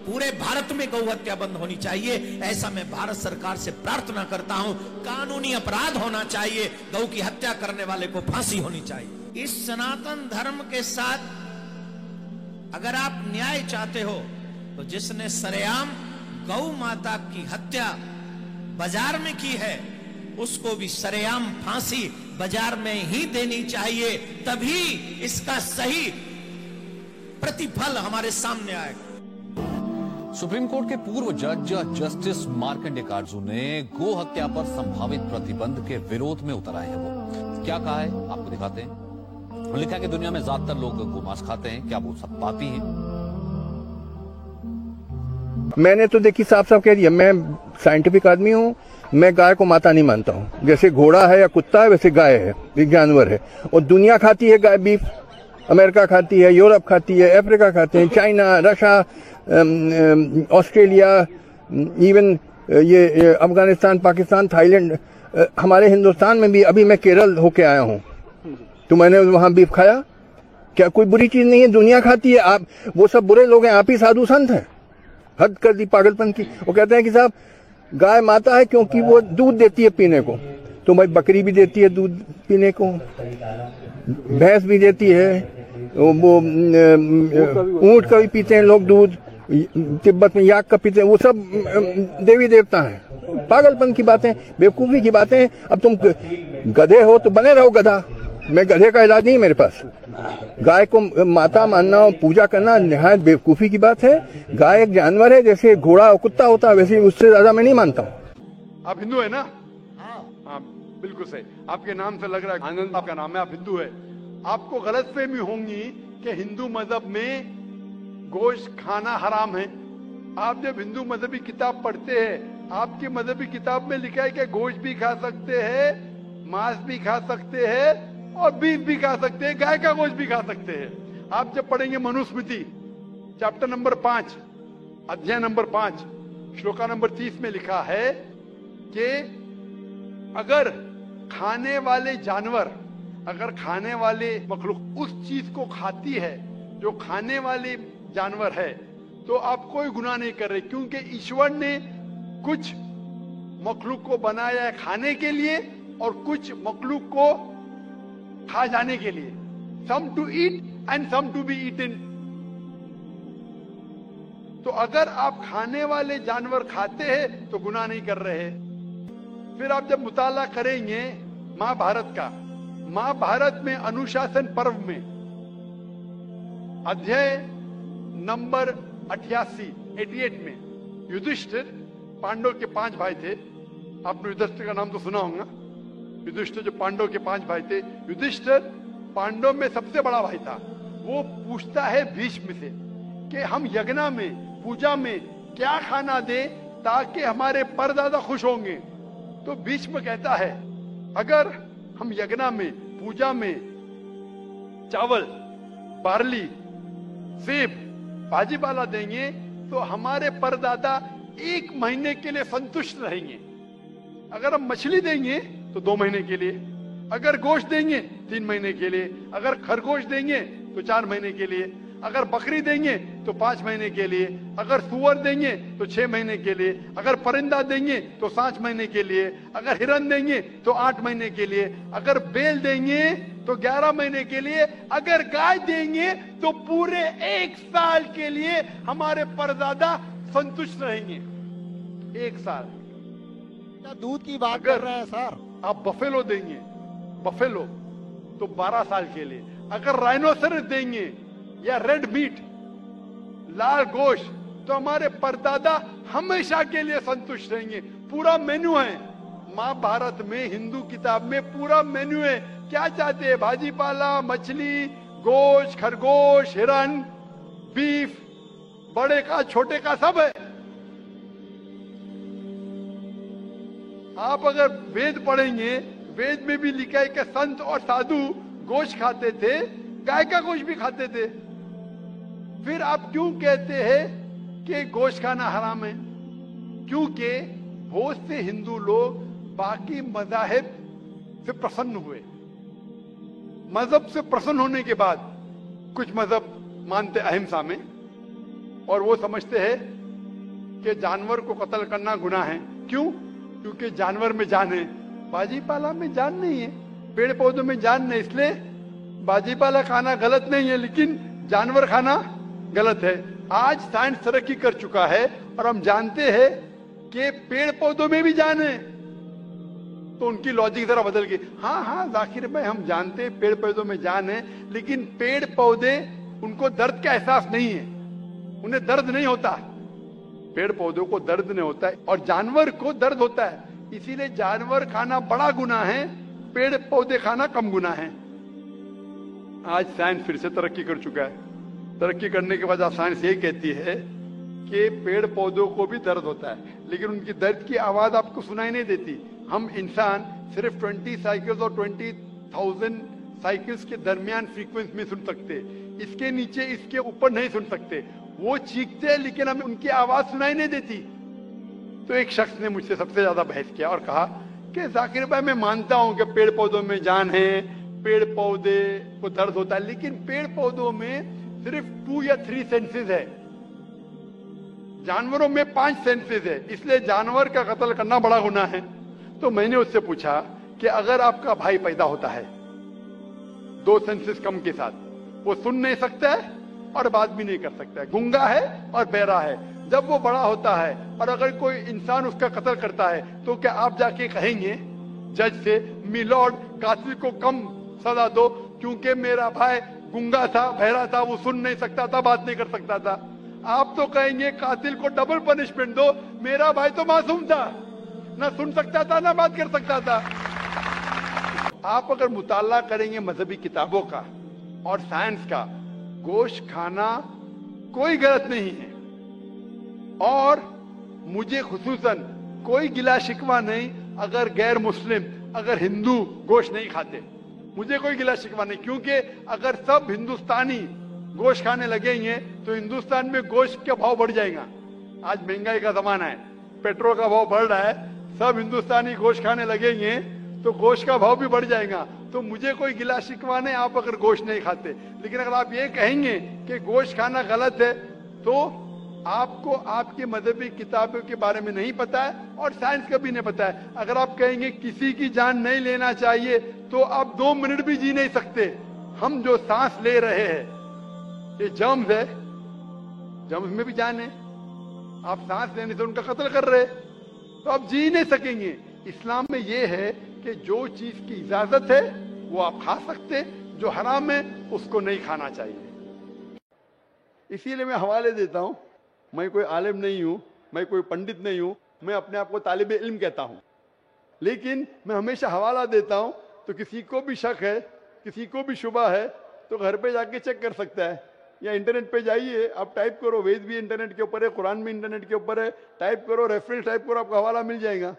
पूरे भारत में गौ हत्या बंद होनी चाहिए। ऐसा मैं भारत सरकार से प्रार्थना करता हूं। कानूनी अपराध होना चाहिए, गौ की हत्या करने वाले को फांसी होनी चाहिए। इस सनातन धर्म के साथ अगर आप न्याय चाहते हो तो जिसने सरेआम गौ माता की हत्या बाजार में की है उसको भी सरेआम फांसी बाजार में ही देनी चाहिए, तभी इसका सही प्रतिफल हमारे सामने आएगा। सुप्रीम कोर्ट के पूर्व जज जस्टिस मार्कंडेय काटजू ने गो हत्या पर संभावित प्रतिबंध के विरोध में उतर आए हैं। वो क्या कहा है आपको दिखाते हैं। लिखा कि दुनिया में ज्यादातर लोग गोमांस खाते हैं, क्या वो सब पापी हैं? मैंने तो देखी साफ साफ कह दिया, मैं साइंटिफिक आदमी हूं, मैं गाय को माता नहीं मानता हूं। जैसे घोड़ा है या कुत्ता है वैसे गाय है, एक जानवर है। और दुनिया खाती है गाय बीफ, अमेरिका खाती है, यूरोप खाती है, अफ्रीका खाते हैं, चाइना, रशिया, ऑस्ट्रेलिया, इवन ये अफगानिस्तान, पाकिस्तान, थाईलैंड, हमारे हिंदुस्तान में भी। अभी मैं केरल होके आया हूं तो मैंने वहां बीफ खाया। क्या कोई बुरी चीज नहीं है, दुनिया खाती है। आप वो सब बुरे लोग हैं, आप ही साधु संत हैं। हद कर दी पागलपन की। वो कहते हैं कि साहब गाय माता है क्योंकि वो दूध देती है पीने को, तो भाई बकरी भी देती है दूध पीने को, भैंस भी देती है, वो ऊंट का भी पीते हैं लोग दूध, तिब्बत में याक का पीते हैं, वो सब देवी देवता हैं। पागलपन की बातें, बेवकूफी की बातें। अब तुम गधे हो तो बने रहो गधा, मैं गधे का इलाज नहीं है मेरे पास। गाय को माता मानना और पूजा करना निहायत बेवकूफी की बात है। गाय एक जानवर है, जैसे घोड़ा और कुत्ता होता है वैसे, उससे ज्यादा मैं नहीं मानता हूँ। आप हिंदू है ना? हाँ बिल्कुल सही, आपके नाम से लग रहा है आनंद आपका नाम है, आप हिंदू है। आपको गलतफहमी होंगी कि हिंदू मजहब में गोश्त खाना हराम है। आप जब हिंदू मजहबी किताब पढ़ते हैं, आपकी मजहबी किताब में लिखा है कि गोश्त भी खा सकते हैं, मांस भी खा सकते हैं और बीफ भी खा सकते हैं, गाय का गोश्त भी खा सकते हैं। आप जब पढ़ेंगे मनुस्मृति चैप्टर नंबर 5 अध्याय नंबर 5 श्लोका नंबर 30 में लिखा है कि अगर खाने वाले जानवर, अगर खाने वाले मखलूक उस चीज को खाती है जो खाने वाले जानवर है, तो आप कोई गुनाह नहीं कर रहे, क्योंकि ईश्वर ने कुछ मखलूक को बनाया है खाने के लिए और कुछ मखलूक को खा जाने के लिए। Some to eat and some to be eaten. तो अगर आप खाने वाले जानवर खाते हैं तो गुनाह नहीं कर रहे। फिर आप जब मुताला करेंगे महाभारत का, महाभारत में अनुशासन पर्व में अध्याय नंबर 88 में युधिष्ठिर, पांडव के 5 भाई थे। आपने युधिष्ठिर का नाम तो सुना होगा। युधिष्ठिर जो पांडव के 5 भाई थे, युधिष्ठिर पांडव में सबसे बड़ा भाई था। वो पूछता है भीष्म से कि हम यज्ञ में, पूजा में क्या खाना दे ताकि हमारे परदादा खुश होंगे। तो भीष्म कहता है अगर हम यज्ञ में, पूजा में चावल, बार्ली, सेब, भाजी पाला देंगे तो हमारे परदादा 1 महीने के लिए संतुष्ट रहेंगे। अगर हम मछली देंगे तो 2 महीने के लिए, अगर गोश्त देंगे 3 महीने के लिए, अगर खरगोश देंगे तो 4 महीने के लिए, अगर बकरी देंगे तो 5 महीने के लिए, अगर सुअर देंगे तो 6 महीने के लिए, अगर परिंदा देंगे तो 7 महीने के लिए, अगर हिरन देंगे तो 8 महीने के लिए, अगर बैल देंगे तो 11 महीने के लिए, अगर गाय देंगे तो पूरे 1 साल के लिए हमारे परदादा संतुष्ट रहेंगे। 1 साल। दूध की बात कर रहे हैं सर। आप बफेलो देंगे, बफेलो तो 12 साल के लिए, अगर राइनोसरस देंगे या रेड मीट, लाल गोश्त, तो हमारे परदादा हमेशा के लिए संतुष्ट रहेंगे। पूरा मेन्यू है महाभारत में, हिंदू किताब में पूरा मेन्यू है। क्या चाहते हैं? भाजी पाला, मछली, गोश्त, खरगोश, हिरन, बीफ, बड़े का छोटे का सब है। आप अगर वेद पढ़ेंगे, वेद में भी लिखा है कि संत और साधु गोश्त खाते थे, गाय का गोश्त भी खाते थे। फिर आप क्यों कहते हैं कि गोश्त खाना हराम है? क्योंकि बहुत से हिंदू लोग बाकी मज़ाहिब से प्रसन्न हुए। मजहब से प्रसन्न होने के बाद कुछ मजहब मानते अहिंसा में, और वो समझते हैं कि जानवर को कत्ल करना गुनाह है। क्यों? क्योंकि जानवर में जान है, बाजीपाला में जान नहीं है, पेड़ पौधों में जान नहीं, इसलिए बाजीपाला खाना गलत नहीं है, लेकिन जानवर खाना गलत है। आज साइंस तरक्की कर चुका है और हम जानते हैं कि पेड़ पौधों में भी जान है, तो उनकी लॉजिक जरा बदल गई। हाँ जाकिर भाई, हम जानते हैं पेड़ पौधों में जान है, लेकिन पेड़ पौधे उनको दर्द का एहसास नहीं है, उन्हें दर्द नहीं होता। पेड़ पौधों को दर्द नहीं होता है और जानवर को दर्द होता है, इसीलिए जानवर खाना बड़ा गुनाह है, पेड़ पौधे खाना कम गुनाह है। आज साइंस फिर से तरक्की कर चुका है। तरक्की करने के बाद आज साइंस ये कहती है कि पेड़ पौधों को भी दर्द होता है, लेकिन उनकी दर्द की आवाज आपको सुनाई नहीं देती। हम इंसान सिर्फ 20 साइकिल्स और 20,000 साइकिल्स के दरमियान फ्रीक्वेंसी में सुन सकते, इसके नीचे इसके ऊपर नहीं सुन सकते। वो चीखते हैं लेकिन हमें उनकी आवाज सुनाई नहीं देती। तो एक शख्स ने मुझसे सबसे ज्यादा बहस किया और कहा कि जाकिर भाई, मैं मानता हूं कि पेड़ पौधों में जान है, पेड़ पौधे को दर्द होता है, लेकिन पेड़ पौधों में सिर्फ 2 या 3 सेंसेस है, जानवरों में 5 सेंसेस है, इसलिए जानवर का कत्ल करना बड़ा गुनाह है। तो मैंने उससे पूछा कि अगर आपका भाई पैदा होता है 2 सेंसेस कम के साथ, वो सुन नहीं सकता है और बात भी नहीं कर सकता है, गूंगा है और बहरा है, जब वो बड़ा होता है और अगर कोई इंसान उसका कत्ल करता है, तो क्या आप जाके कहेंगे जज से, मिलॉर्ड कातिल को कम सजा दो क्योंकि मेरा भाई गूंगा था, बहरा था, वो सुन नहीं सकता था, बात नहीं कर सकता था? आप तो कहेंगे कातिल को डबल पनिशमेंट दो, मेरा भाई तो मासूम था, ना सुन सकता था ना बात कर सकता था। आप अगर मुताला करेंगे मजहबी किताबों का और साइंस का, गोश्त खाना कोई गलत नहीं है और मुझे खुसूसन कोई गिला शिकवा नहीं अगर गैर मुस्लिम, अगर हिंदू गोश्त नहीं खाते, मुझे कोई गिला शिकवा नहीं, क्योंकि अगर सब हिंदुस्तानी गोश्त खाने लगेंगे तो हिंदुस्तान में गोश्त का भाव बढ़ जाएगा। आज महंगाई का जमाना है, पेट्रोल का भाव बढ़ रहा है, सब हिंदुस्तानी गोश्त खाने लगेंगे तो गोश्त का भाव भी बढ़ जाएगा। तो मुझे कोई गिला शिकवा नहीं आप अगर गोश्त नहीं खाते, लेकिन अगर आप ये कहेंगे कि गोश्त खाना गलत है तो आपको आपकी मजहबी किताबों के बारे में नहीं पता है और साइंस का भी नहीं पता है। अगर आप कहेंगे किसी की जान नहीं लेना चाहिए तो आप 2 मिनट भी जी नहीं सकते। हम जो सांस ले रहे हैं ये जर्म्स है, जर्म्स में भी जान है, आप सांस लेने से उनका कत्ल कर रहे तो आप जी नहीं सकेंगे। इस्लाम में यह है कि जो चीज की इजाजत है वो आप खा सकते, जो हराम है उसको नहीं खाना चाहिए। इसीलिए मैं हवाले देता हूं, मैं कोई आलिम नहीं हूं, मैं कोई पंडित नहीं हूं, मैं अपने आप को तालिब इल्म कहता हूं, लेकिन मैं हमेशा हवाला देता हूं। तो किसी को भी शक है, किसी को भी शुबा है तो घर पे जाके चेक कर सकता है, या इंटरनेट पे जाइए, आप टाइप करो, वेद भी इंटरनेट के ऊपर है, कुरान भी इंटरनेट के ऊपर है, टाइप करो, रेफरेंस टाइप करो, आपको हवाला मिल जाएगा।